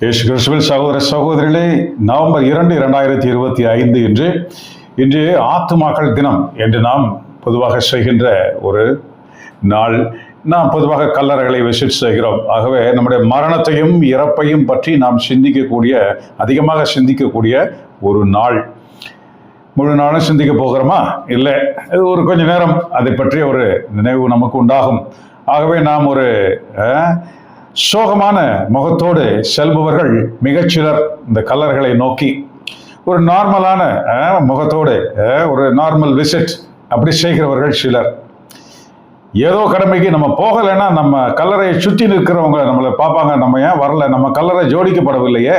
இயேசு கிறிஸ்துவில் சகோதர சகோதரிகளே, நவம்பர் 2, 2025 இன்று ஆத்துமாக்கள் தினம் என்று நாம் பொதுவாக செய்கின்ற ஒரு நாள். நாம் பொதுவாக கல்லறைகளை விசிட் செய்கிறோம். ஆகவே நம்முடைய மரணத்தையும் இறப்பையும் பற்றி நாம் அதிகமாக சிந்திக்கக்கூடிய ஒரு நாள். முழு நாளும் சிந்திக்க போகிறோமா? இல்லை, ஒரு கொஞ்ச நேரம் அதை பற்றிய ஒரு நினைவு நமக்கு உண்டாகும். ஆகவே நாம் ஒரு சோகமான முகத்தோடு செல்பவர்கள் மிகச்சிலர் இந்த கல்லறைகளை நோக்கி ஒரு நார்மலான முகத்தோடு ஒரு நார்மல் விசிட் அப்படி செய்கிறவர்கள் சிலர். ஏதோ கடமைக்கு நம்ம போகலைன்னா நம்ம கல்லறையை சுற்றி நிற்கிறவங்க நம்மளை பார்ப்பாங்க, நம்ம ஏன் வரல, நம்ம கல்லறை ஜோடிக்கப்படவில்லையே,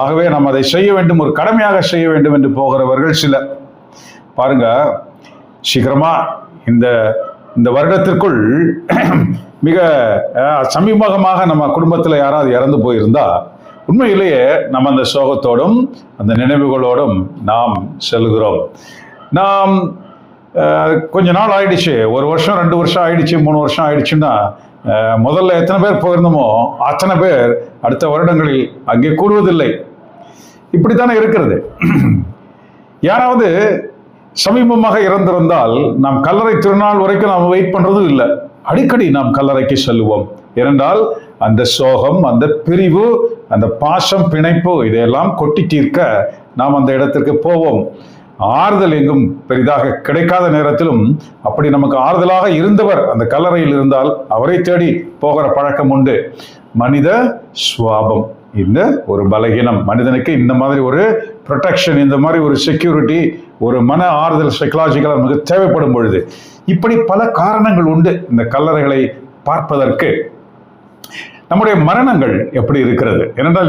ஆகவே நம்ம அதை செய்ய வேண்டும், ஒரு கடமையாக செய்ய வேண்டும் என்று போகிறவர்கள் சிலர். பாருங்க, சீக்கிரமா இந்த வருடத்திற்குள் மிக சமீபமாக நம்ம குடும்பத்தில் யாராவது இறந்து போயிருந்தா உண்மையிலேயே நம்ம அந்த சோகத்தோடும் அந்த நினைவுகளோடும் நாம் செல்கிறோம். நாம் கொஞ்ச நாள் ஆயிடுச்சு, 1 வருஷம் 2 வருஷம் ஆயிடுச்சு, 3 வருஷம் ஆயிடுச்சுன்னா முதல்ல எத்தனை பேர் போயிருந்தோமோ அத்தனை பேர் அடுத்த வருடங்களில் அங்கே கூடுவதில்லை. இப்படித்தானே இருக்கிறது. யாராவது சமீபமாக இறந்திருந்தால் நாம் கல்லறை திருநாள் வரைக்கும் நாம் வெயிட் பண்றதும் இல்லை. அடிக்கடி நாம் கல்லறைக்கு செல்லுவோம். ஏனென்றால் அந்த சோகம், அந்த பிரிவு, அந்த பாசம், பிணைப்பு இதையெல்லாம் கொட்டி தீர்க்க நாம் அந்த இடத்திற்கு போவோம். ஆறுதல் எங்கும் பெரிதாக கிடைக்காத நேரத்திலும் அப்படி நமக்கு ஆறுதலாக இருந்தவர் அந்த கல்லறையில் இருந்தால் அவரை தேடி போகிற பழக்கம் உண்டு. மனித சுவாபம், இந்த ஒரு பலகீனம் மனிதனுக்கு இந்த மாதிரி ஒரு ப்ரொடெக்ஷன், இந்த மாதிரி ஒரு செக்யூரிட்டி, ஒரு மன ஆறுதல் சைக்கலாஜிக்கலாக நமக்கு தேவைப்படும் பொழுது இப்படி பல காரணங்கள் உண்டு இந்த கல்லறைகளை பார்ப்பதற்கு. நம்முடைய மரணங்கள் எப்படி இருக்கிறது? ஏனென்றால்